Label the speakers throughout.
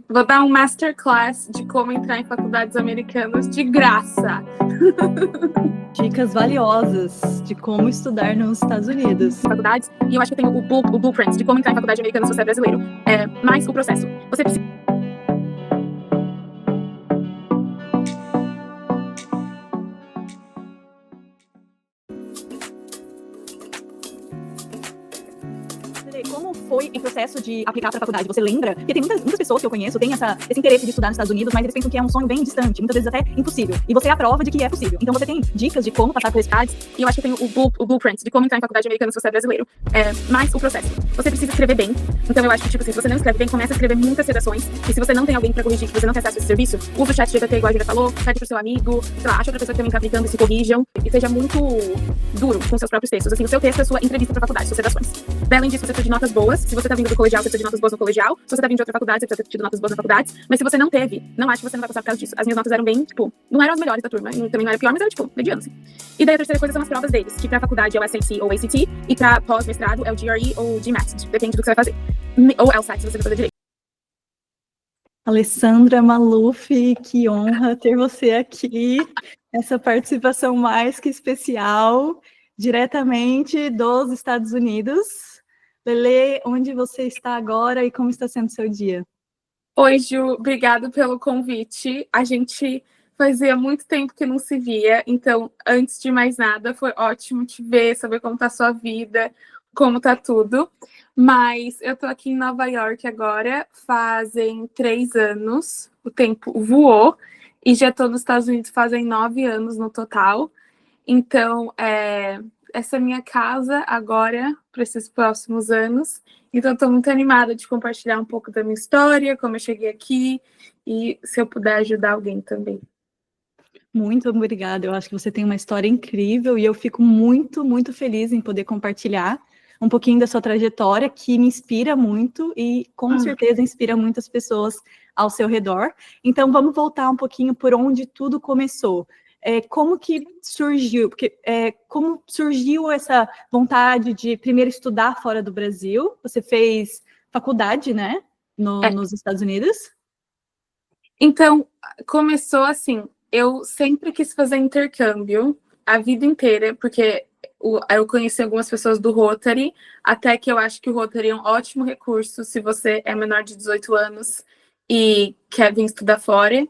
Speaker 1: Vou dar um masterclass de como entrar em faculdades americanas de graça.
Speaker 2: Dicas valiosas de como estudar nos Estados Unidos.
Speaker 1: Faculdades, e eu acho que eu tenho o blueprint de como entrar em faculdade americana se você é brasileiro. Mais o processo. Você precisa...
Speaker 2: Como foi o processo de aplicar para a faculdade? Você lembra? Porque tem muitas pessoas que eu conheço têm esse interesse de estudar nos Estados Unidos, mas eles pensam que é um sonho bem distante, muitas vezes até impossível. E você é a prova de que é possível. Então você tem dicas de como passar por faculdades,
Speaker 1: e eu acho que eu tenho o blueprint de como entrar em faculdade americana se você é brasileiro. Mais o processo. Você precisa escrever bem. Então eu acho que, tipo assim, se você não escreve bem, começa a escrever muitas redações. E se você não tem alguém para corrigir, que você não tem acesso a esse serviço, usa o chat GPT, igual a gente já falou, pede pro seu amigo, sei lá, acha outra pessoa que também tá aplicando e se corrijam. E seja muito duro com seus próprios textos. Assim, o seu texto é a sua entrevista pra faculdade, suas redações. Além disso, você precisa de notas boas. Se você tá vindo do colegial, você precisa de notas boas no colegial. Se você tá vindo de outra faculdade, você precisa ter tido notas boas na faculdade. Mas se você não teve, não acho que você não vai passar por causa disso. As minhas notas eram bem, tipo, não eram as melhores da turma. Também não era pior, mas era, tipo, mediano, assim. E daí a terceira coisa são as provas deles, que pra faculdade é o SAT ou ACT, e pra pós-mestrado é o GRE ou GMAT. Depende do que você vai fazer. Ou LSAT, se você vai fazer direito.
Speaker 2: Alessandra Maluf, que honra ter você aqui. Essa participação mais que especial, diretamente dos Estados Unidos. Lelê, onde você está agora e como está sendo o seu dia?
Speaker 1: Oi, Ju, obrigado pelo convite. A gente fazia muito tempo que não se via, então, antes de mais nada, foi ótimo te ver, saber como tá a sua vida, como tá tudo. Mas eu tô aqui em Nova York agora, fazem 3 anos, o tempo voou, e já tô nos Estados Unidos fazem 9 anos no total. Então, essa é a minha casa agora, para esses próximos anos. Então, estou muito animada de compartilhar um pouco da minha história, como eu cheguei aqui, e se eu puder ajudar alguém também.
Speaker 2: Muito obrigada, eu acho que você tem uma história incrível e eu fico muito, muito feliz em poder compartilhar um pouquinho da sua trajetória, que me inspira muito e com certeza inspira muitas pessoas ao seu redor. Então vamos voltar um pouquinho por onde tudo começou. Como que surgiu? Como surgiu essa vontade de primeiro estudar fora do Brasil? Você fez faculdade, né, nos Estados Unidos?
Speaker 1: Então, começou assim, eu sempre quis fazer intercâmbio a vida inteira, porque eu conheci algumas pessoas do Rotary, até que eu acho que o Rotary é um ótimo recurso se você é menor de 18 anos e quer vir estudar fora.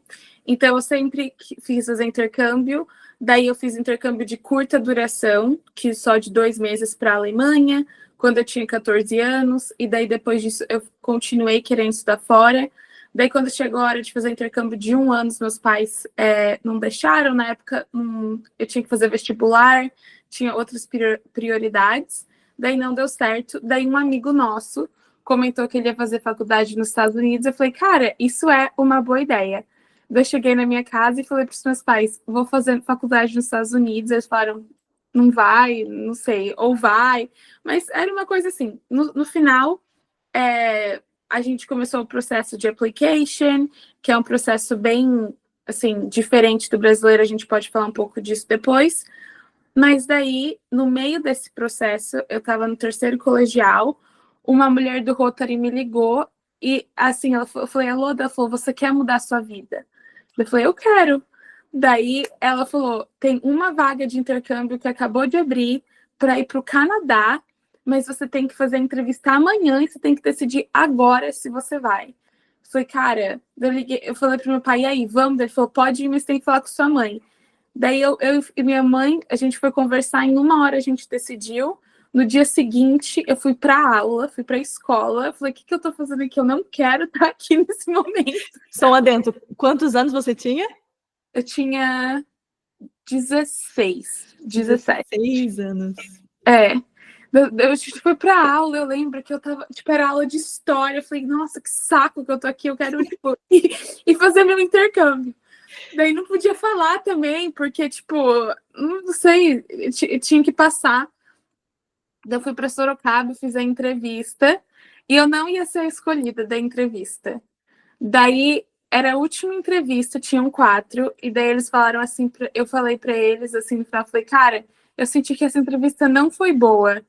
Speaker 1: Então, eu sempre fiz fazer intercâmbio, daí eu fiz intercâmbio de curta duração, que só de 2 meses para a Alemanha, quando eu tinha 14 anos, e daí depois disso eu continuei querendo estudar fora. Daí, quando chegou a hora de fazer intercâmbio de 1 ano, meus pais não deixaram. Na época, eu tinha que fazer vestibular, tinha outras prioridades. Daí, não deu certo. Daí, um amigo nosso comentou que ele ia fazer faculdade nos Estados Unidos. Eu falei, cara, isso é uma boa ideia. Daí, eu cheguei na minha casa e falei para os meus pais, vou fazer faculdade nos Estados Unidos. Eles falaram, não vai, não sei, ou vai. Mas era uma coisa assim. No final, a gente começou o processo de application, que é um processo bem, assim, diferente do brasileiro, a gente pode falar um pouco disso depois. Mas daí, no meio desse processo, eu estava no 3º colegial, uma mulher do Rotary me ligou e, assim, eu falei, alô, ela falou, você quer mudar a sua vida? Eu falei, eu quero. Daí, ela falou, tem uma vaga de intercâmbio que acabou de abrir para ir para o Canadá, mas você tem que fazer a entrevista amanhã e você tem que decidir agora se você vai. Eu falei, cara, eu falei pro meu pai, e aí, vamos? Ele falou, pode ir, mas tem que falar com sua mãe. Daí eu e minha mãe, a gente foi conversar, em 1 hora a gente decidiu. No dia seguinte, eu fui pra aula, fui pra escola. Eu falei, o que eu tô fazendo aqui? Eu não quero estar aqui nesse momento.
Speaker 2: Só lá dentro, quantos anos você tinha?
Speaker 1: Eu tinha 16, 17.
Speaker 2: 16 anos.
Speaker 1: Eu fui pra aula, eu lembro que eu tava, tipo, era aula de história. Eu falei, nossa, que saco que eu tô aqui, eu quero, tipo, ir fazer meu intercâmbio. Daí não podia falar também, porque, tipo, não sei, tinha que passar. Daí eu fui pra Sorocaba, fiz a entrevista, e eu não ia ser a escolhida da entrevista. Daí era a última entrevista, tinham 4, e daí eles falaram assim, eu falei pra eles, assim, no final, falei, cara, eu senti que essa entrevista não foi boa.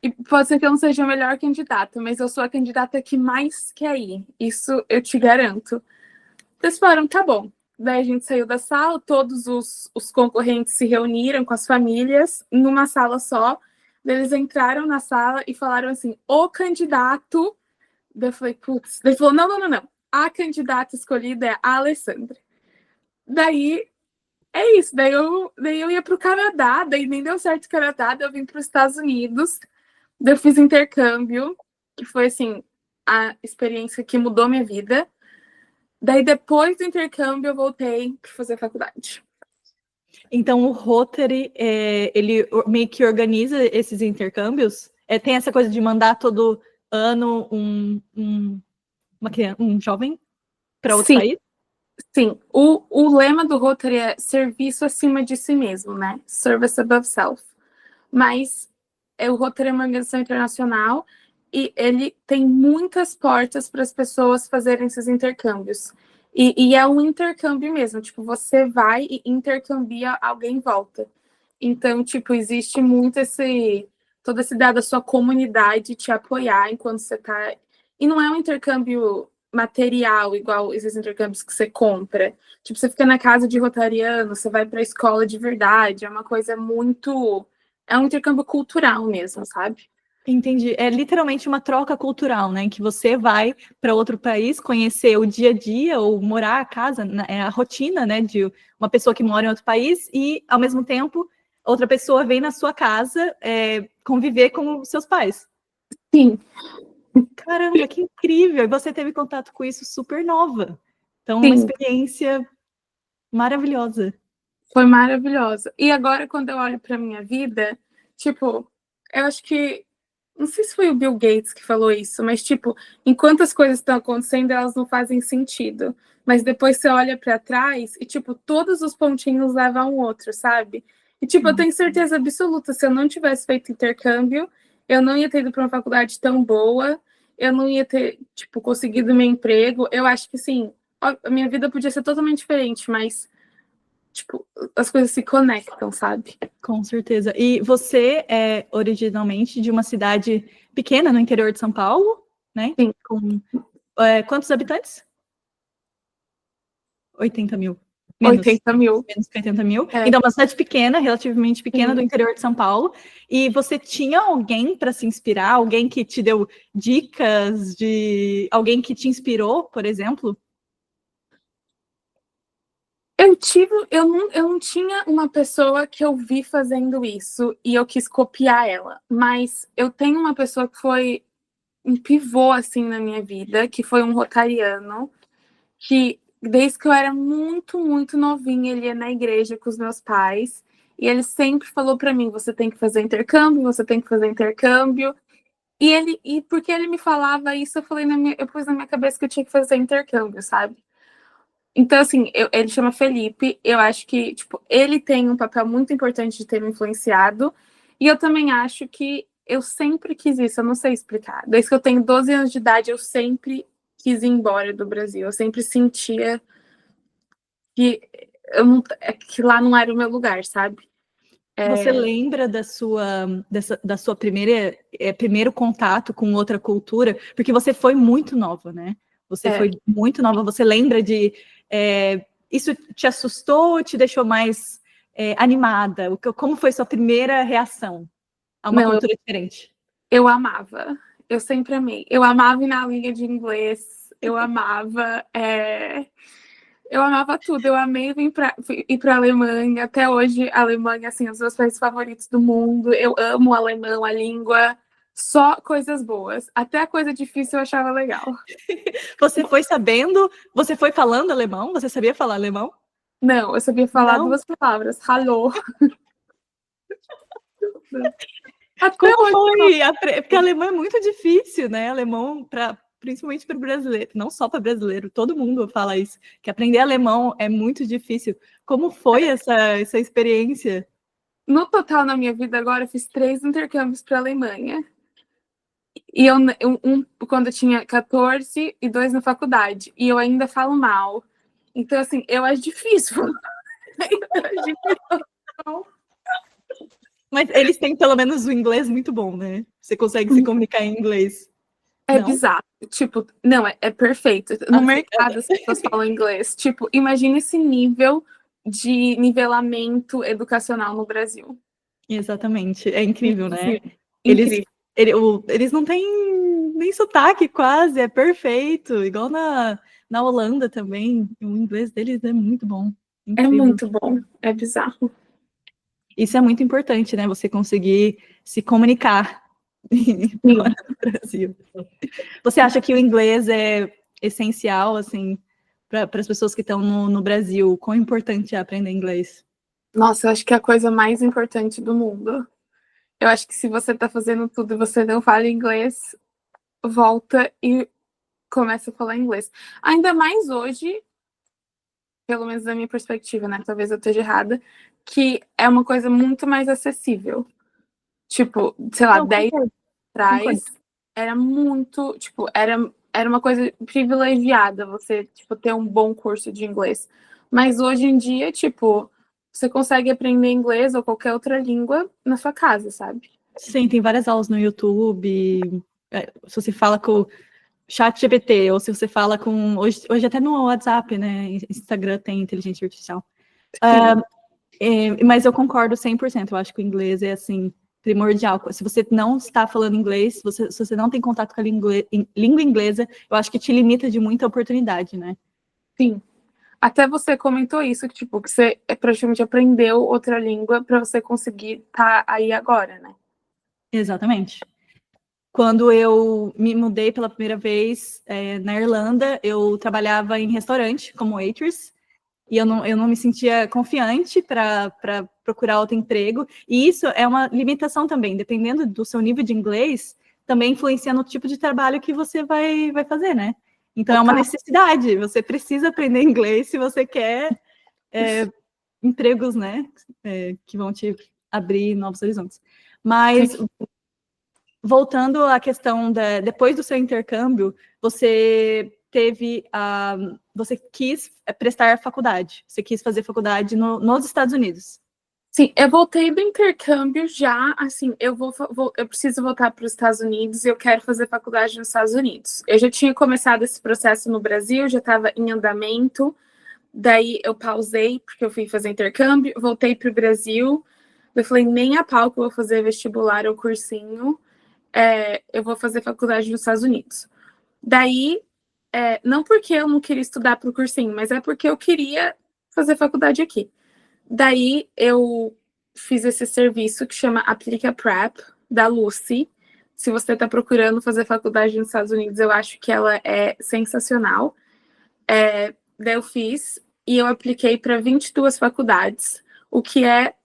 Speaker 1: E pode ser que eu não seja a melhor candidata, mas eu sou a candidata que mais quer ir. Isso eu te garanto. Eles falaram, tá bom. Daí a gente saiu da sala, todos os concorrentes se reuniram com as famílias numa sala só. Daí eles entraram na sala e falaram assim: o candidato. Daí eu falei, putz. Daí ele falou: não, não, não, não. A candidata escolhida é a Alessandra. Daí é isso. Daí eu ia para o Canadá, daí nem deu certo o Canadá, daí eu vim para os Estados Unidos. Daí eu fiz intercâmbio, que foi assim, a experiência que mudou minha vida. Daí, depois do intercâmbio, eu voltei para fazer faculdade.
Speaker 2: Então, o Rotary, ele meio que organiza esses intercâmbios? Tem essa coisa de mandar todo ano um jovem para outro
Speaker 1: Sim,
Speaker 2: país?
Speaker 1: sim. O lema do Rotary é serviço acima de si mesmo, né? Service above self. Mas o Rotary é uma organização internacional e ele tem muitas portas para as pessoas fazerem esses intercâmbios. E é um intercâmbio mesmo, tipo, você vai e intercambia, alguém volta. Então, tipo, existe muito toda essa ideia da sua comunidade te apoiar enquanto você tá. E não é um intercâmbio material, igual esses intercâmbios que você compra. Tipo, você fica na casa de rotariano, você vai para a escola de verdade, é uma coisa muito. É um intercâmbio cultural mesmo, sabe?
Speaker 2: Entendi. É literalmente uma troca cultural, né? Que você vai para outro país conhecer o dia a dia ou morar a casa, a rotina, né? De uma pessoa que mora em outro país e, ao mesmo tempo, outra pessoa vem na sua casa conviver com os seus pais.
Speaker 1: Sim.
Speaker 2: Caramba, que incrível! E você teve contato com isso super nova. Então, uma
Speaker 1: Sim,
Speaker 2: experiência maravilhosa.
Speaker 1: foi maravilhosa. E agora, quando eu olho para minha vida, tipo, eu acho que. Não sei se foi o Bill Gates que falou isso, mas, tipo, enquanto as coisas estão acontecendo, elas não fazem sentido. Mas depois você olha para trás e, tipo, todos os pontinhos levam a um outro, sabe? E, tipo, eu tenho certeza absoluta, se eu não tivesse feito intercâmbio, eu não ia ter ido para uma faculdade tão boa, eu não ia ter, tipo, conseguido meu emprego. Eu acho que, sim, a minha vida podia ser totalmente diferente, mas tipo, as coisas se conectam, sabe?
Speaker 2: Com certeza. E você é originalmente de uma cidade pequena no interior de São Paulo, né?
Speaker 1: Sim.
Speaker 2: Com quantos habitantes? 80 mil. Menos.
Speaker 1: 80 mil.
Speaker 2: Menos que 80 mil.
Speaker 1: É.
Speaker 2: Então, uma cidade pequena, relativamente pequena,
Speaker 1: Sim.
Speaker 2: do interior de São Paulo. E você tinha alguém para se inspirar? Alguém que te deu dicas de alguém que te inspirou, por exemplo?
Speaker 1: Eu não tinha uma pessoa que eu vi fazendo isso e eu quis copiar ela, mas eu tenho uma pessoa que foi um pivô assim na minha vida, que foi um rotariano, que desde que eu era muito, muito novinha, ele ia na igreja com os meus pais, e ele sempre falou para mim, você tem que fazer intercâmbio, você tem que fazer intercâmbio. E porque ele me falava isso, eu pus na minha cabeça que eu tinha que fazer intercâmbio, sabe? Então, assim, ele chama Felipe, eu acho que, tipo, ele tem um papel muito importante de ter me influenciado, e eu também acho que eu sempre quis isso, eu não sei explicar. Desde que eu tenho 12 anos de idade, eu sempre quis ir embora do Brasil, eu sempre sentia que, que lá não era o meu lugar, sabe?
Speaker 2: Você lembra da sua primeiro contato com outra cultura? Porque você foi muito nova, né? Você
Speaker 1: É,
Speaker 2: foi muito nova. Você lembra de isso te assustou ou te deixou mais animada? Como foi sua primeira reação a uma
Speaker 1: não,
Speaker 2: cultura diferente?
Speaker 1: eu amava. Eu sempre amei. Eu amava ir na linha de inglês. Eu amava. Eu amava tudo. Eu amei ir para a Alemanha. Até hoje, a Alemanha, assim, é um dos meus países favoritos do mundo. Eu amo o alemão, a língua. Só coisas boas. Até a coisa difícil eu achava legal.
Speaker 2: Você foi sabendo? Você foi falando alemão? Você sabia falar alemão?
Speaker 1: Não, eu sabia falar
Speaker 2: Não.
Speaker 1: duas palavras. Hallo. Até
Speaker 2: Como
Speaker 1: hoje.
Speaker 2: foi? Porque alemão é muito difícil, né? Alemão, principalmente para o brasileiro, não só para brasileiro, todo mundo fala isso, que aprender alemão é muito difícil. Como foi essa experiência?
Speaker 1: No total, na minha vida agora, eu fiz 3 intercâmbios para a Alemanha. E quando eu tinha 14 e 2 na faculdade. E eu ainda falo mal. Então, assim, eu acho difícil. Eu acho difícil.
Speaker 2: Mas eles têm pelo menos o inglês muito bom, né? Você consegue se comunicar em inglês.
Speaker 1: É
Speaker 2: Não?
Speaker 1: bizarro. Tipo, não, é perfeito. No mercado as pessoas falam inglês. Tipo, imagina esse nível de nivelamento educacional no Brasil.
Speaker 2: Exatamente. É incrível, né? Eles,
Speaker 1: Incrível.
Speaker 2: eles não têm nem sotaque quase, é perfeito. Igual na Holanda também. O inglês deles é muito bom.
Speaker 1: É
Speaker 2: Incrível.
Speaker 1: muito bom. É bizarro.
Speaker 2: Isso é muito importante, né? Você conseguir se comunicar fora do Brasil. Você acha que o inglês é essencial, assim, para as pessoas que estão no Brasil? Quão importante é aprender inglês?
Speaker 1: Nossa, eu acho que é a coisa mais importante do mundo. Eu acho que se você tá fazendo tudo e você não fala inglês, volta e começa a falar inglês. Ainda mais hoje, pelo menos da minha perspectiva, né? Talvez eu esteja errada, que é uma coisa muito mais acessível. Tipo, sei lá,
Speaker 2: Não,
Speaker 1: 10
Speaker 2: concordo, concordo.
Speaker 1: atrás era muito, tipo, era uma coisa privilegiada você, tipo, ter um bom curso de inglês. Mas hoje em dia, tipo, você consegue aprender inglês ou qualquer outra língua na sua casa, sabe?
Speaker 2: Sim, tem várias aulas no YouTube. Se você fala com o ChatGPT, ou se você fala com. Hoje até no WhatsApp, né? Instagram tem inteligência artificial. Mas eu concordo 100%. Eu acho que o inglês é, assim, primordial. Se você não está falando inglês, se você não tem contato com a língua inglesa, eu acho que te limita de muita oportunidade, né?
Speaker 1: Sim. Até você comentou isso, que, tipo, que você praticamente aprendeu outra língua para você conseguir estar aí agora, né?
Speaker 2: Exatamente. Quando eu me mudei pela primeira vez na Irlanda, eu trabalhava em restaurante como waitress, e eu não me sentia confiante para procurar outro emprego. E isso é uma limitação também, dependendo do seu nível de inglês, também influencia no tipo de trabalho que você vai fazer, né? Então é uma necessidade, você precisa aprender inglês se você quer empregos, né? Que vão te abrir novos horizontes. Mas
Speaker 1: Sim.
Speaker 2: voltando à questão depois do seu intercâmbio, você você quis prestar faculdade, você quis fazer faculdade nos Estados Unidos.
Speaker 1: Sim, eu voltei do intercâmbio já, assim, eu preciso voltar para os Estados Unidos e eu quero fazer faculdade nos Estados Unidos. Eu já tinha começado esse processo no Brasil, já estava em andamento, daí eu pausei porque eu fui fazer intercâmbio, voltei para o Brasil, eu falei, nem a pau que eu vou fazer vestibular ou cursinho, eu vou fazer faculdade nos Estados Unidos. Daí, não porque eu não queria estudar para o cursinho, mas é porque eu queria fazer faculdade aqui. Daí eu fiz esse serviço que chama Aplica Prep, da Lucy. Se você está procurando fazer faculdade nos Estados Unidos, eu acho que ela é sensacional. Daí eu fiz e eu apliquei para 22 faculdades, o que é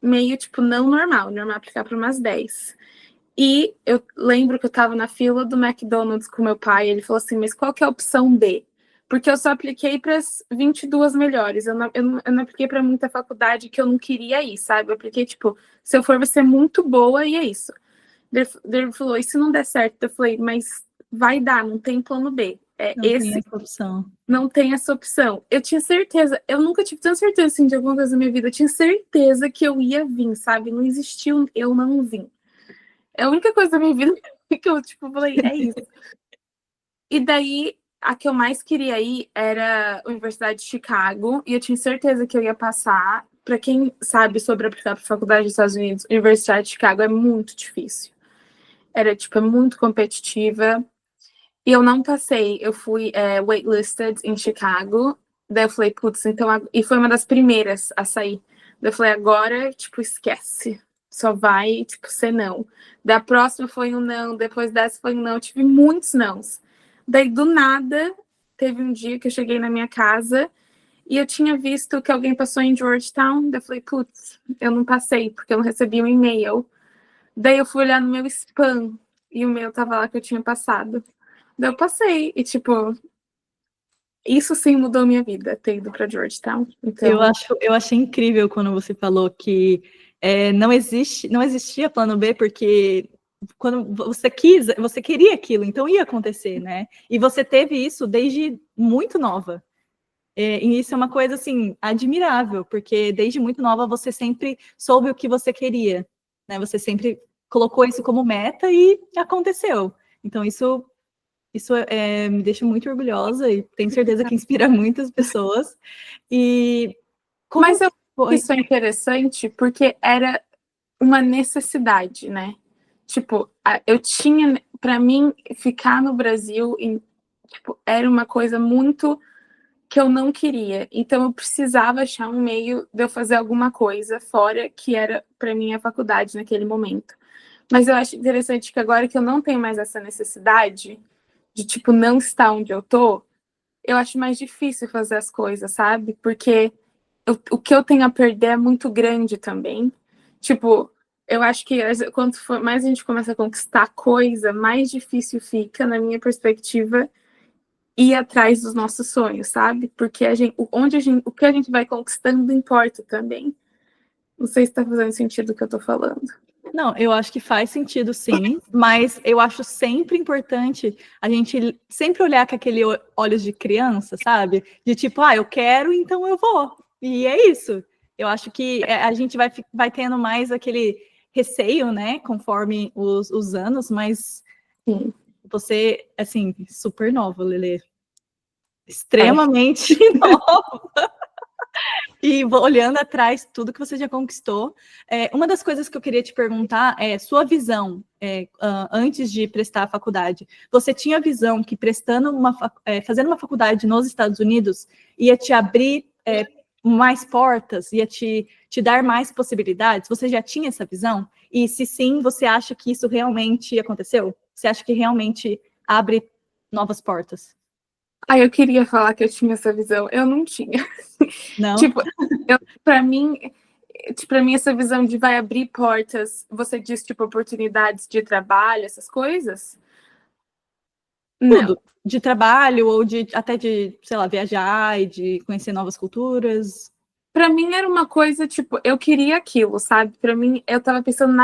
Speaker 1: meio tipo não normal, normal aplicar para umas 10. E eu lembro que eu estava na fila do McDonald's com meu pai, e ele falou assim, mas qual que é a opção B? Porque eu só apliquei para as 22 melhores, eu não apliquei para muita faculdade que eu não queria ir, sabe? Eu apliquei, tipo, se eu for, vai ser muito boa e é isso. Ele falou, e se não der certo? Eu falei, mas vai dar, não tem plano B.
Speaker 2: Não tem essa opção.
Speaker 1: Não tem essa opção. Eu tinha certeza, eu nunca tive tanta certeza assim, de alguma coisa na minha vida, eu tinha certeza que eu ia vir, sabe? Não existiu, eu não vim. É a única coisa da minha vida que eu, tipo, falei, é isso. E daí, a que eu mais queria ir era a Universidade de Chicago, e eu tinha certeza que eu ia passar. Para quem sabe sobre aplicar para faculdade dos Estados Unidos, a Universidade de Chicago é muito difícil. Era, tipo, muito competitiva. E eu não passei, eu fui waitlisted em Chicago. Daí eu falei, putz, então. E foi uma das primeiras a sair. Daí eu falei, agora, tipo, esquece. Só vai, tipo, ser não. Da próxima foi um não, depois dessa foi um não. Eu tive muitos nãos. Daí, do nada, teve um dia que eu cheguei na minha casa e eu tinha visto que alguém passou em Georgetown. Daí eu falei, putz, eu não passei, porque eu não recebi um e-mail. Daí eu fui olhar no meu spam e o meu tava lá que eu tinha passado. Daí eu passei. E, tipo, isso sim mudou minha vida, ter ido pra Georgetown. Então,
Speaker 2: Eu achei incrível quando você falou que não existia plano B, porque quando você queria aquilo, então ia acontecer, né? E você teve isso desde muito nova. E isso é uma coisa, assim, admirável, porque desde muito nova você sempre soube o que você queria. né? Você sempre colocou isso como meta e aconteceu. Então, isso me deixa muito orgulhosa e tenho certeza que inspira muitas pessoas. E como
Speaker 1: Mas eu
Speaker 2: foi?
Speaker 1: isso é interessante porque era uma necessidade, né? Tipo, eu tinha, para mim, ficar no Brasil, tipo, era uma coisa muito que eu não queria. Então eu precisava achar um meio de eu fazer alguma coisa fora que era para mim a faculdade naquele momento. Mas eu acho interessante que agora que eu não tenho mais essa necessidade de tipo não estar onde eu tô, eu acho mais difícil fazer as coisas, sabe? Porque o que eu tenho a perder é muito grande também. Tipo, eu acho que quanto mais a gente começa a conquistar coisa, mais difícil fica, na minha perspectiva, ir atrás dos nossos sonhos, sabe? Porque o que a gente vai conquistando importa também. Não sei se está fazendo sentido o que eu estou falando.
Speaker 2: Não, eu acho que faz sentido sim, mas eu acho sempre importante a gente sempre olhar com aquele olhos de criança, sabe? De tipo, eu quero, então eu vou. E é isso. Eu acho que a gente vai tendo mais aquele receio, né, conforme os anos, mas
Speaker 1: Sim.
Speaker 2: você, assim, super nova, Lelê. Extremamente nova. E olhando atrás, tudo que você já conquistou. Uma das coisas que eu queria te perguntar é sua visão antes de prestar a faculdade. Você tinha visão que fazendo uma faculdade nos Estados Unidos ia te abrir mais portas, ia te dar mais possibilidades? Você já tinha essa visão? E se sim, você acha que isso realmente aconteceu? Você acha que realmente abre novas portas?
Speaker 1: Eu queria falar que eu tinha essa visão. Eu não tinha.
Speaker 2: Não?
Speaker 1: Tipo, para mim, essa visão de vai abrir portas, você diz, tipo, oportunidades de trabalho, essas coisas? Não.
Speaker 2: Tudo. De trabalho ou até de, sei lá, viajar e de conhecer novas culturas.
Speaker 1: Para mim era uma coisa, tipo, eu queria aquilo, sabe? Para mim, eu tava pensando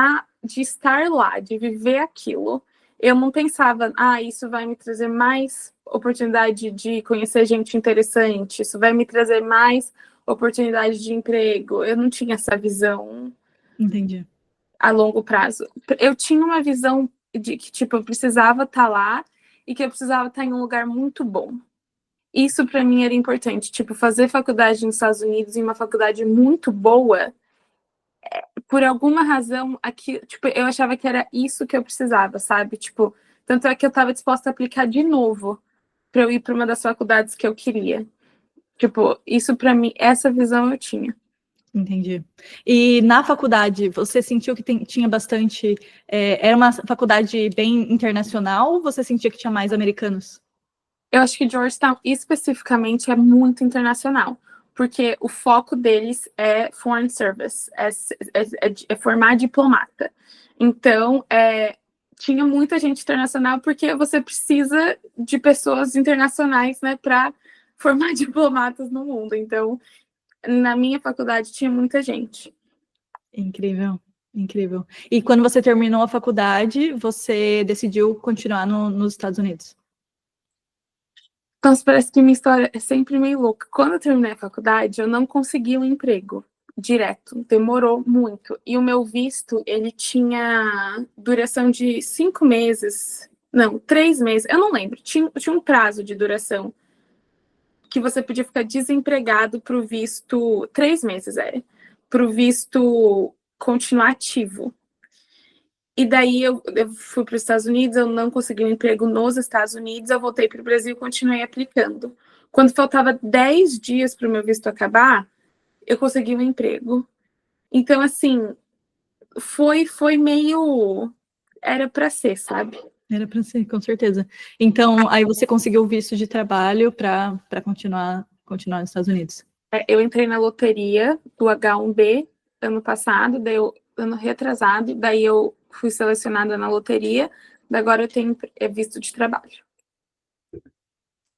Speaker 1: de estar lá, de viver aquilo. Eu não pensava, isso vai me trazer mais oportunidade de conhecer gente interessante, isso vai me trazer mais oportunidade de emprego. Eu não tinha essa visão.
Speaker 2: Entendi.
Speaker 1: A longo prazo. Eu tinha uma visão de que, tipo, eu precisava estar lá e que eu precisava estar em um lugar muito bom. Isso para mim era importante, tipo, fazer faculdade nos Estados Unidos em uma faculdade muito boa, por alguma razão, aqui, tipo, eu achava que era isso que eu precisava, sabe? Tipo, tanto é que eu estava disposta a aplicar de novo para eu ir para uma das faculdades que eu queria. Tipo, isso para mim, essa visão eu tinha.
Speaker 2: Entendi. E na faculdade, você sentiu que tinha bastante. Era uma faculdade bem internacional ou você sentia que tinha mais americanos?
Speaker 1: Eu acho que Georgetown especificamente é muito internacional, porque o foco deles é foreign service, é formar diplomata. Então, tinha muita gente internacional porque você precisa de pessoas internacionais, né, para formar diplomatas no mundo. Então, na minha faculdade tinha muita gente.
Speaker 2: Incrível, incrível. E quando você terminou a faculdade, você decidiu continuar nos Estados Unidos?
Speaker 1: Então, parece que minha história é sempre meio louca. Quando eu terminei a faculdade, eu não consegui um emprego direto, demorou muito. E o meu visto, ele tinha duração de 5 meses, não, 3 meses, eu não lembro. Tinha um prazo de duração que você podia ficar desempregado para o visto, 3 meses para o visto continuar ativo. E daí eu fui para os Estados Unidos, eu não consegui um emprego nos Estados Unidos, eu voltei para o Brasil e continuei aplicando. Quando faltava 10 dias para o meu visto acabar, eu consegui um emprego. Então, assim, foi meio. Era para ser, sabe?
Speaker 2: Era para ser, com certeza. Então, aí você conseguiu o visto de trabalho para continuar nos Estados Unidos.
Speaker 1: Eu entrei na loteria do H1B ano passado, ano retrasado, daí eu fui selecionada na loteria, agora eu tenho visto de trabalho.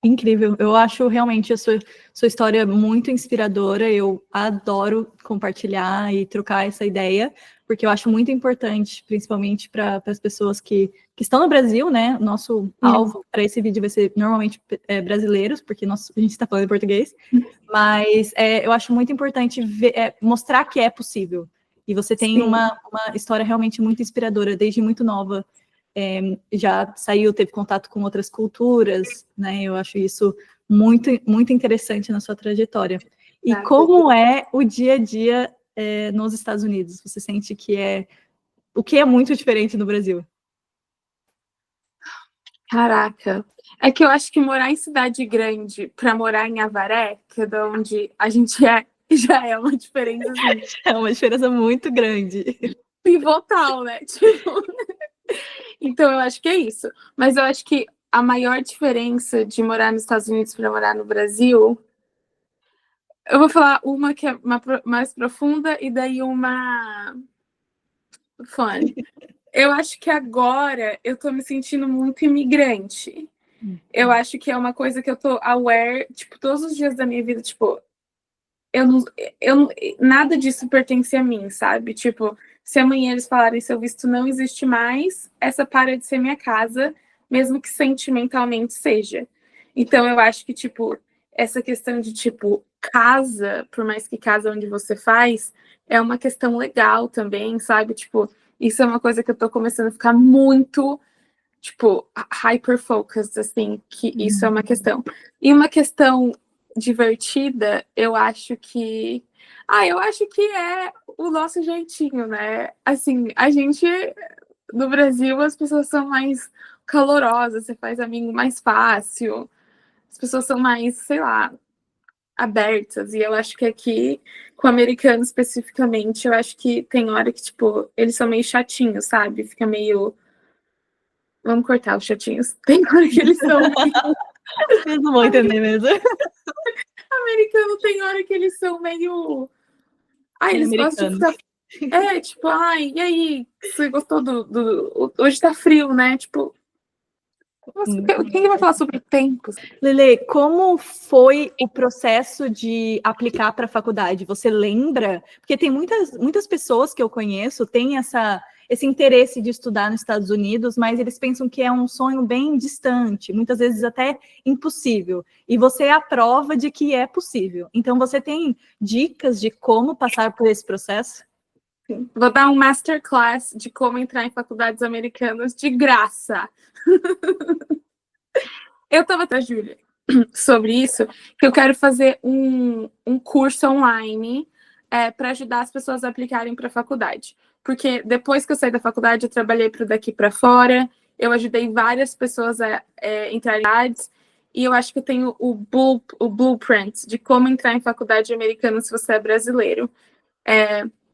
Speaker 2: Incrível, eu acho realmente a sua história muito inspiradora, eu adoro compartilhar e trocar essa ideia, porque eu acho muito importante, principalmente para as pessoas que estão no Brasil, né? Nosso alvo para esse vídeo vai ser normalmente brasileiros, porque a gente está falando em português, mas eu acho muito importante mostrar que é possível. E você tem
Speaker 1: Sim.
Speaker 2: uma história realmente muito inspiradora, desde muito nova. Já saiu, teve contato com outras culturas, né? Eu acho isso muito, muito interessante na sua trajetória. E como é o dia a dia nos Estados Unidos? Você sente que o que é muito diferente no Brasil?
Speaker 1: Caraca. É que eu acho que morar em cidade grande para morar em Avaré, que é de onde a gente é, já é uma diferença assim,
Speaker 2: É uma diferença muito grande.
Speaker 1: pivotal, né? Tipo, então eu acho que é isso. Mas eu acho que a maior diferença de morar nos Estados Unidos para morar no Brasil, eu vou falar uma que é mais profunda e daí uma fun. Eu acho que agora eu tô me sentindo muito imigrante. Eu acho que é uma coisa que eu tô aware, tipo, todos os dias da minha vida, tipo, eu não, nada disso pertence a mim, sabe? Tipo, se amanhã eles falarem seu visto não existe mais, essa para de ser minha casa, mesmo que sentimentalmente seja. Então eu acho que, tipo, essa questão de, tipo, casa, por mais que casa onde você faz, é uma questão legal também, sabe? Tipo, isso é uma coisa que eu tô começando a ficar muito, tipo, hyper-focused, assim, que isso é uma questão. E uma questão divertida, eu acho que... eu acho que é o nosso jeitinho, né? Assim, a gente... No Brasil, as pessoas são mais calorosas, você faz amigo mais fácil, as pessoas são mais, sei lá, abertas. E eu acho que aqui, com o americano especificamente, eu acho que tem hora que, tipo, eles são meio chatinhos, sabe? Fica meio... Vamos cortar os chatinhos. Tem hora que eles são meio...
Speaker 2: Eles não vão entender mesmo.
Speaker 1: Americano tem hora que eles são meio... eles gostam de
Speaker 2: Americanos.
Speaker 1: ficar... tipo, e aí? Você gostou Hoje tá frio, né? Tipo... Quem vai falar sobre tempos?
Speaker 2: Lele, como foi o processo de aplicar para a faculdade? Você lembra? Porque tem muitas pessoas que eu conheço têm esse interesse de estudar nos Estados Unidos, mas eles pensam que é um sonho bem distante, muitas vezes até impossível. E você é a prova de que é possível. Então, você tem dicas de como passar por esse processo?
Speaker 1: Sim. Vou dar um masterclass de como entrar em faculdades americanas de graça. Eu estava com a Júlia sobre isso, que eu quero fazer um curso online para ajudar as pessoas a aplicarem para a faculdade. Porque depois que eu saí da faculdade, eu trabalhei para o Daqui para Fora, eu ajudei várias pessoas a entrarem em faculdades, e eu acho que eu tenho o blueprint de como entrar em faculdade americana se você é brasileiro.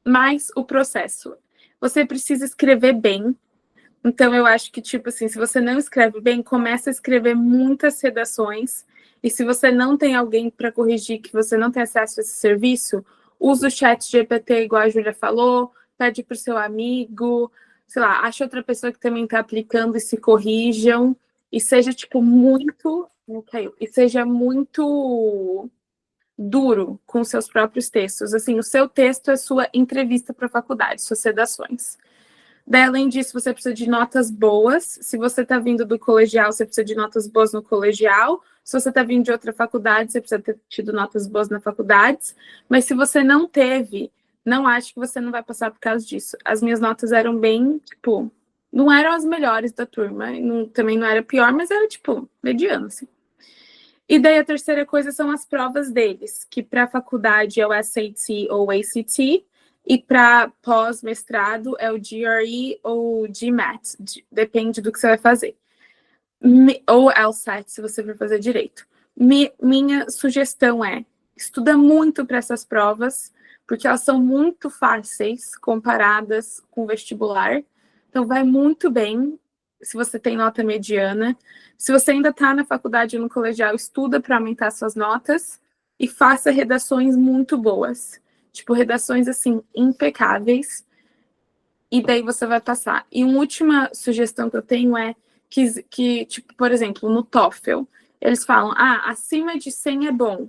Speaker 1: Mas o processo. Você precisa escrever bem. Então, eu acho que, tipo assim, se você não escreve bem, começa a escrever muitas redações. E se você não tem alguém para corrigir, que você não tem acesso a esse serviço, usa o chat GPT, igual a Júlia falou, pede para o seu amigo, sei lá, acha outra pessoa que também está aplicando e se corrijam. E seja, tipo, muito... E seja muito duro com seus próprios textos. Assim, o seu texto é sua entrevista para a faculdade, suas redações. Daí, além disso, você precisa de notas boas. Se você está vindo do colegial, você precisa de notas boas no colegial. Se você está vindo de outra faculdade, você precisa ter tido notas boas na faculdade. Mas se você não teve, não acho que você não vai passar por causa disso. As minhas notas eram bem, tipo, não eram as melhores da turma. Também não era pior, mas era, tipo, mediano, assim. E daí a terceira coisa são as provas deles, que para a faculdade é o SAT ou ACT, e para pós-mestrado é o GRE ou GMAT, depende do que você vai fazer. Ou LSAT, se você for fazer direito. Minha sugestão é, estuda muito para essas provas, porque elas são muito fáceis comparadas com o vestibular. Então, vai muito bem se você tem nota mediana. Se você ainda está na faculdade ou no colegial, estuda para aumentar suas notas e faça redações muito boas. Tipo, redações, assim, impecáveis. E daí você vai passar. E uma última sugestão que eu tenho é que tipo, por exemplo, no TOEFL, eles falam, acima de 100 é bom.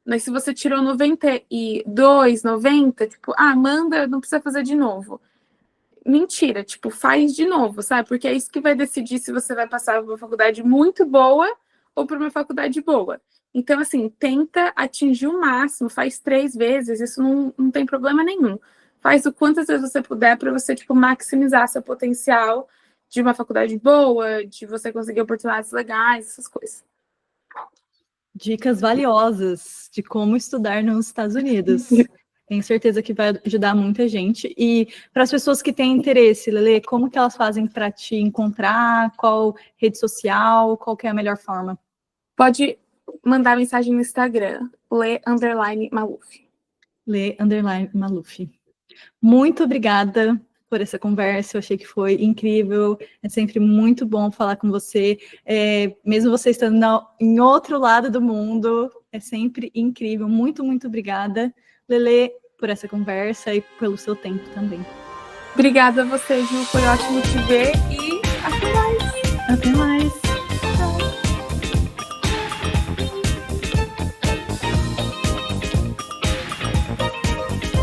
Speaker 1: Mas se você tirou 92, 90, tipo, manda, não precisa fazer de novo. Mentira, tipo, faz de novo, sabe? Porque é isso que vai decidir se você vai passar por uma faculdade muito boa ou por uma faculdade boa. Então, assim, tenta atingir o máximo, faz 3 vezes, isso não tem problema nenhum. faz o quantas vezes você puder para você, tipo, maximizar seu potencial de uma faculdade boa, de você conseguir oportunidades legais, essas coisas.
Speaker 2: Dicas valiosas de como estudar nos Estados Unidos. Tenho certeza que vai ajudar muita gente. E para as pessoas que têm interesse, Lele, como que elas fazem para te encontrar? Qual rede social? Qual que é a melhor forma?
Speaker 1: Pode mandar mensagem no Instagram, le_maluf.
Speaker 2: Le_maluf. Muito obrigada por essa conversa, eu achei que foi incrível, é sempre muito bom falar com você, mesmo você estando em outro lado do mundo, é sempre incrível, muito, muito obrigada, Lele, por essa conversa e pelo seu tempo também.
Speaker 1: Obrigada a você, Ju, foi ótimo te ver e até mais!
Speaker 2: Até mais!